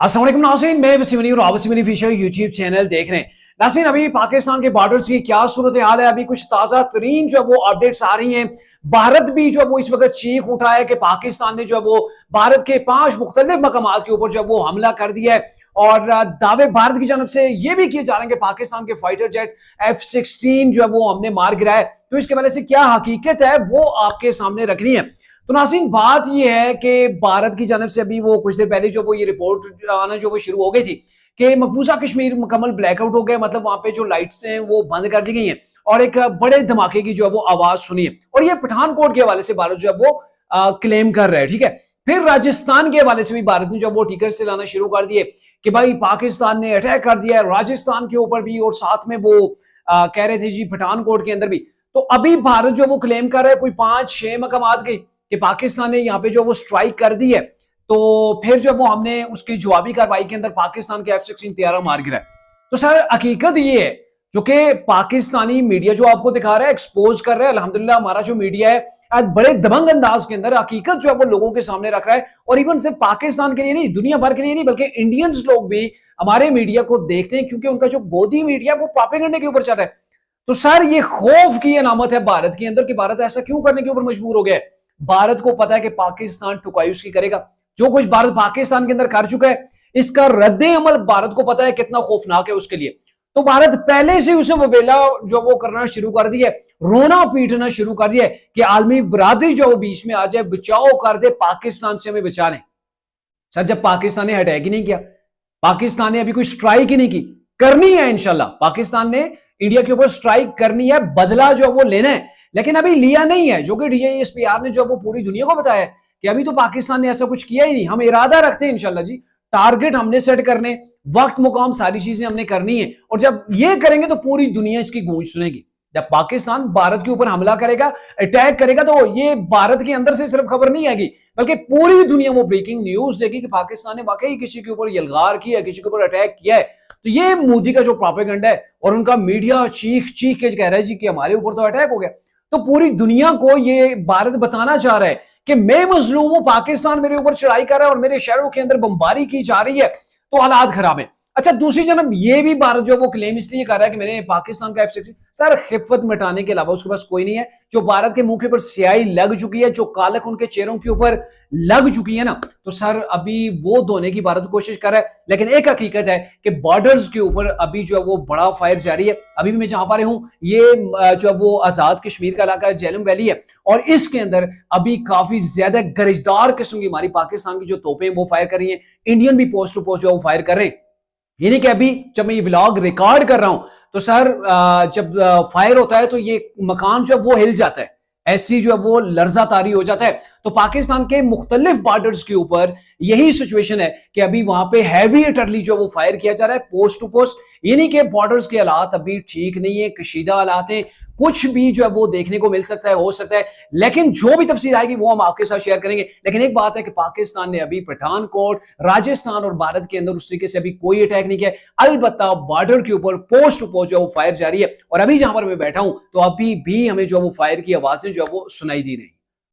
अस्सलाम वालेकुम नाज़रीन, मैं वसीम अली और आप Wasim Ali official YouTube channel देख रहे हैं। नाज़रीन, अभी पाकिस्तान के बॉर्डर्स की क्या सूरत हाल है, अभी कुछ ताज़ा तरीन जो है वो अपडेट्स आ रही हैं। भारत भी जो है वो इस वक्त चीख उठा है कि पाकिस्तान ने जो है वो भारत के 5 मुख्तलिफ मकामात के ऊपर जो है वो हमला कर दिया है। और दावे भारत की जानब से ये भी किए जा रहे हैं कि पाकिस्तान के फाइटर जेट F-16 जो है वो हमने मार गिराया है। तो इसके वजह से क्या हकीकत है वो आपके सामने रखनी है। तो नाज़रीन, बात यह है कि भारत की जानब से अभी वो कुछ देर पहले जो वो ये रिपोर्ट आना जो वो शुरू हो गई थी कि मकबूजा कश्मीर मुकम्मल ब्लैकआउट हो गया, मतलब वहां पे जो लाइट्स हैं वो बंद कर दी गई हैं और एक बड़े धमाके की जो है वो आवाज सुनी है। और ये पठानकोट के हवाले से भारत जो है वो क्लेम कर रहा है। ठीक है, फिर राजस्थान के हवाले से भी भारत ने जो वो टिकट से लाना शुरू कर दिए कि भाई पाकिस्तान ने अटैक कर दिया है राजस्थान के ऊपर भी, और साथ में वो कह रहे थे जी पठानकोट के अंदर भी। तो अभी भारत जो वो क्लेम कर रहा है कोई 5-6 मकामात गई कि पाकिस्तान ने यहाँ पे जो वो स्ट्राइक कर दी है। तो फिर जो वो हमने उसकी जवाबी कार्रवाई के अंदर पाकिस्तान के F-16 तैयारा मार गिरा है। तो सर हकीकत ये है जो कि पाकिस्तानी मीडिया जो आपको दिखा रहा है, एक्सपोज कर रहा है। अल्हम्दुलिल्लाह हमारा जो मीडिया है आज बड़े दबंग अंदाज के अंदर हकीकत जो है वो लोगों के सामने रख रहा है। और इवन सिर्फ पाकिस्तान के लिए नहीं, दुनिया भर के लिए नहीं, बल्कि इंडियंस लोग भी हमारे मीडिया को देखते हैं, क्योंकि उनका जो गोदी मीडिया वो प्रोपेगेंडा के ऊपर चल रहा है। तो सर ये खौफ की अलामत है भारत के अंदर कि भारत ऐसा क्यों करने के ऊपर मजबूर हो गया है। भारत को पता है कि पाकिस्तान टुकाई उसकी करेगा। जो कुछ भारत पाकिस्तान के अंदर कर चुका है, इसका रद्दे अमल भारत को पता है कितना खौफनाक है उसके लिए। तो भारत पहले से उसे ववेला जो वो करना शुरू कर दिया, रोना पीटना शुरू कर दिया कि आलमी बरादरी जो बीच में आ जाए, बचाओ कर दे, पाकिस्तान से हमें बचा लें। सर जब पाकिस्तान ने अटैक ही नहीं किया, पाकिस्तान ने अभी कोई स्ट्राइक ही नहीं की, करनी है इंशाल्लाह पाकिस्तान ने इंडिया के ऊपर स्ट्राइक करनी है, बदला जो वो लेना है, लेकिन अभी लिया नहीं है। जो कि DGSPR ने जो वो पूरी दुनिया को बताया कि अभी तो पाकिस्तान ने ऐसा कुछ किया ही नहीं। हम इरादा रखते हैं इंशाल्लाह जी, टारगेट हमने सेट करने, वक्त मुकाम सारी चीजें हमने करनी है, और जब ये करेंगे तो पूरी दुनिया इसकी गूंज सुनेगी। जब पाकिस्तान भारत के ऊपर हमला करेगा, अटैक करेगा, तो ये भारत के अंदर से सिर्फ खबर नहीं आएगी, बल्कि पूरी दुनिया वो ब्रेकिंग न्यूज देगी कि पाकिस्तान ने वाकई किसी के ऊपर यलगार किया, किसी के ऊपर अटैक किया है। तो ये मोदी का जो प्रोपेगेंडा है और उनका मीडिया चीख चीख के कह रहा है जी कि हमारे ऊपर तो अटैक हो गया, तो पूरी दुनिया को ये भारत बताना चाह रहा है कि मैं मजलूम हूं, पाकिस्तान मेरे ऊपर चढ़ाई कर रहा है और मेरे शहरों के अंदर बमबारी की जा रही है, तो हालात खराब है। अच्छा, दूसरी जानब ये भी भारत जो वो क्लेम इसलिए कर रहा है कि मैंने पाकिस्तान का F-16 सर खिफत मिटाने के अलावा उसके पास कोई नहीं है। जो भारत के मुंह के ऊपर स्याही लग चुकी है, जो कालक उनके चेहरों के ऊपर लग चुकी है ना, तो सर अभी वो धोने की भारत कोशिश कर रहा है। लेकिन एक हकीकत है कि बॉर्डर्स के ऊपर अभी जो है वो बड़ा फायर जारी है। अभी भी मैं जहां पर हूं, ये जो वो आजाद कश्मीर का इलाका जेलम वैली है, और इसके अंदर अभी काफी ज्यादा गरजदार किस्म की हमारी पाकिस्तान की जो तोपें वो फायर कर रही है। इंडियन भी पोस्ट टू पोस्ट जो वो फायर कर रहे हैं। यानी कि अभी जब मैं ये व्लॉग रिकॉर्ड कर रहा हूं तो सर जब फायर होता है तो ये मकान जो है वो हिल जाता है, ऐसी जो है वो लर्जा तारी हो जाता है। तो पाकिस्तान के मुख्तलिफ बॉर्डर्स के ऊपर यही सिचुएशन है कि अभी वहां पे हैवी अटरली जो वो फायर किया जा रहा है पोस्ट टू पोस्ट। यानी कि बॉर्डर्स के हालात अभी ठीक नहीं है, कशीदा हालात हैं, कुछ भी जो है वो देखने को मिल सकता है, हो सकता है। लेकिन जो भी तफसील आएगी वो हम आपके साथ शेयर करेंगे। लेकिन एक बात है कि पाकिस्तान ने अभी पठानकोट, राजस्थान और भारत के अंदर उस तरीके से अभी कोई अटैक नहीं किया। अलबत्ता बॉर्डर के ऊपर पोस्ट टू पोस्ट जो वो फायर जारी है, और अभी जहां पर मैं बैठा हूं तो अभी भी हमें जो वो फायर की आवाजें जो है वो सुनाई दी रही।